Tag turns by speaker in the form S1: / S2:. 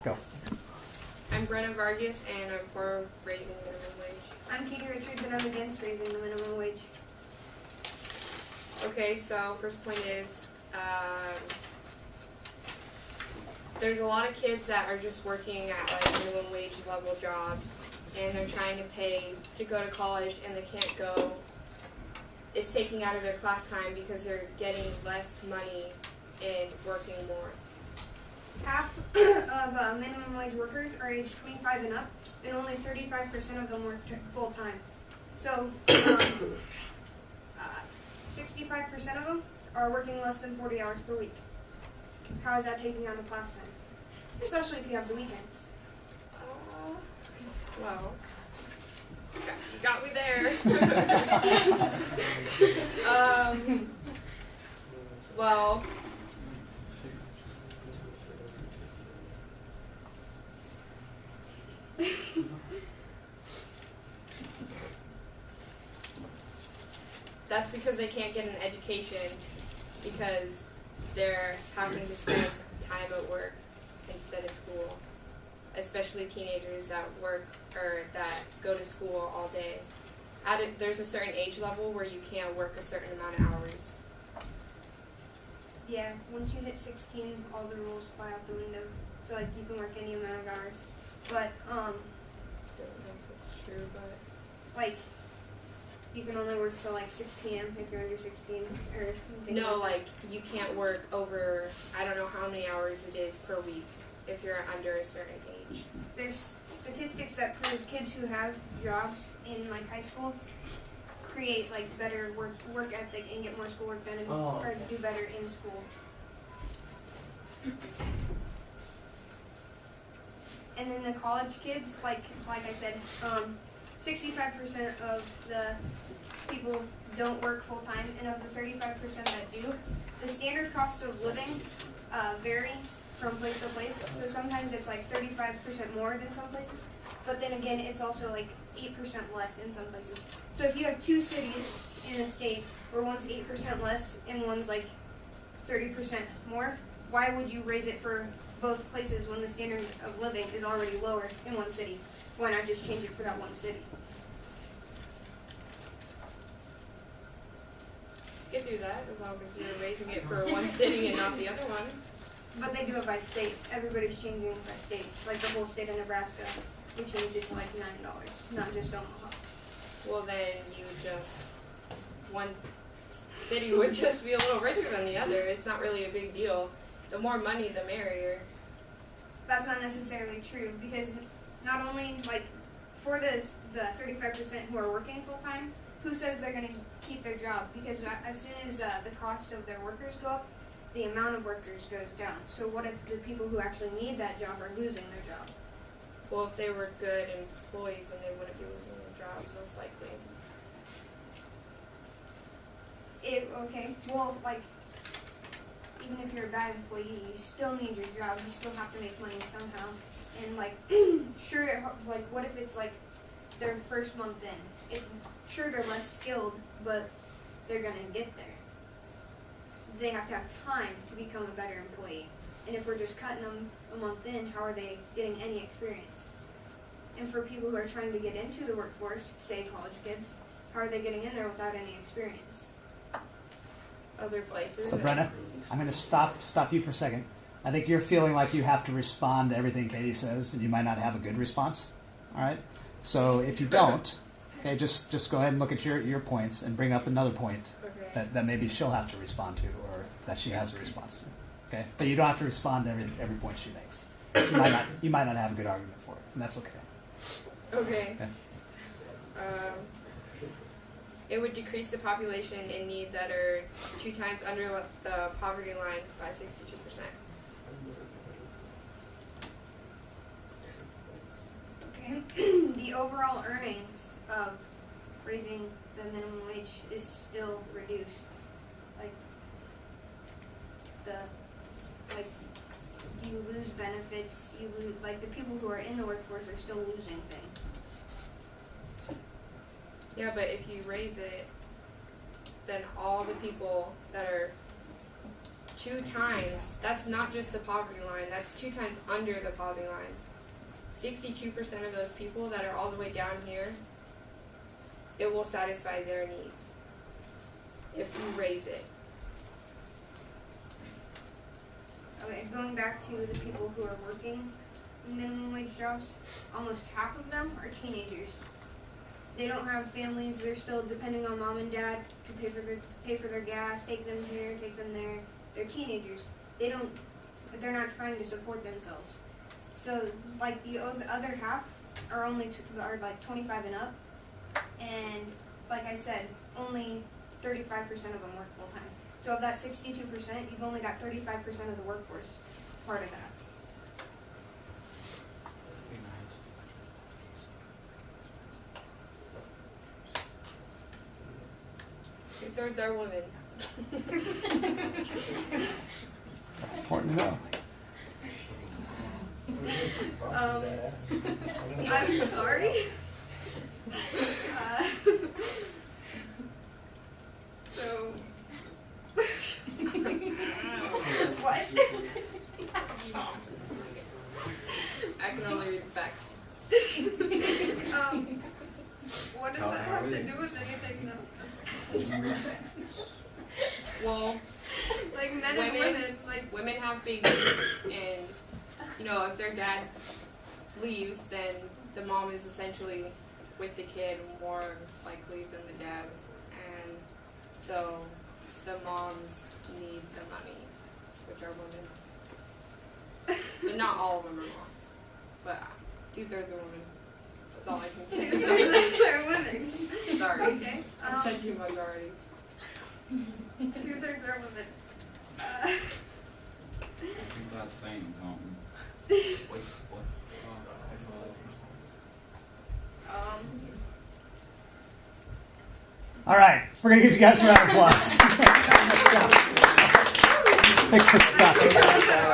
S1: Go.
S2: I'm Brenna Vargas, and I'm for raising minimum wage.
S3: I'm Katie Richards, and I'm against raising the minimum wage.
S2: Okay, so first point is, there's a lot of kids that are just working at like minimum wage level jobs, and they're trying to pay to go to college, and they can't go. It's taking out of their class time because they're getting less money and working more.
S3: Half of minimum wage workers are age 25 and up, and only 35% of them work full-time. So, 65% of them are working less than 40 hours per week. How is that taking out of class time? Especially if you have the weekends.
S2: Well, you got me there. Well, that's because they can't get an education because they're having to spend time at work instead of school, especially teenagers that work or that go to school all day. There's a certain age level where you can't work a certain amount of hours.
S3: Yeah, once you hit 16, all the rules fly out the window. So like you can work any amount of hours. But
S2: Don't know if that's true, but
S3: like you can only work till like 6 p.m. if you're under 16 or things
S2: no,
S3: like
S2: like you can't work over, I don't know how many hours it is per week if you're under a certain age.
S3: there's statistics that prove kids who have jobs in like high school create like better work ethic and get more schoolwork done and or do better in school. And then the college kids, like I said, 65% of the people don't work full time, and of the 35% that do, the standard cost of living varies from place to place. So sometimes it's like 35% more than some places, but then again, it's also like 8% less in some places. So if you have two cities in a state where one's 8% less and one's like 30% more, why would you raise it for both places when the standard of living is already lower in one city? Why not just change it for that one city?
S2: You could do that as long as you're raising it for one city and not the other one.
S3: But they do it by state. Everybody's changing it by state. Like the whole state of Nebraska, we changed it to like $9, not just Omaha.
S2: Well, then one city would just be a little richer than the other. It's not really a big deal. The more money, the merrier.
S3: That's not necessarily true because not only like for the 35% who are working full time, who says they're going to keep their job? Because as soon as the cost of their workers go up, the amount of workers goes down. So what if the people who actually need that job are losing their job?
S2: Well, if they were good employees, then they wouldn't be losing their job, most likely.
S3: Okay, well, like, even if you're a bad employee, you still need your job. You still have to make money somehow. And, like, sure, like, what if it's, like, their first month in? Sure, they're less skilled, but they're going to get there. They have to have time to become a better employee. And if we're just cutting them a month in, how are they getting any experience? And for people who are trying to get into the workforce, say college kids, how are they getting in there without any experience?
S2: Other places.
S1: So Brenna, I'm going to stop you for a second. I think you're feeling like you have to respond to everything Katie says, and you might not have a good response. All right. So if you don't, okay, just go ahead and look at your points and bring up another point that maybe she'll have to respond to, or that she has a response to. Okay, but you don't have to respond to every point she makes. You might not have a good argument for it, and that's okay.
S2: Okay. It would decrease the population in need that are 2 times under the poverty line by 62%.
S3: Okay. The overall earnings of raising the minimum wage is still reduced. You lose benefits, you lose, like the people who are in the workforce are still losing things.
S2: Yeah, but if you raise it, then all the people that are 2 times. That's not just the poverty line. That's 2 times under the poverty line. 62% of those people that are all the way down here, it will satisfy their needs if you raise it.
S3: Okay, going back to the people who are working minimum wage jobs, almost half of them are teenagers. They don't have families. They're still depending on mom and dad to pay for their gas, take them here, take them there. They're teenagers. They're not trying to support themselves. So like the other half are are like 25 and up, and like I said, only 35% of them work full time. So of that 62%, you've only got 35% of the workforce part of that.
S2: Two-thirds are women.
S1: That's important to know.
S3: I'm sorry. So what?
S2: I can only read the facts.
S3: What does that have to do with anything else?
S2: Well,
S3: Like men and
S2: Women-
S3: women, like
S2: women have babies, and if their dad leaves, then the mom is essentially with the kid more likely than the dad, and so the moms need the money, which are women. But not all of them are moms, but 2/3 are women. That's all I can say.
S3: they're women.
S2: Sorry,
S3: Okay.
S2: I've said too much already.
S3: 2/3 are women.
S4: I think that's saying something.
S1: All right, we're gonna give you guys a round of applause. Thanks for stopping.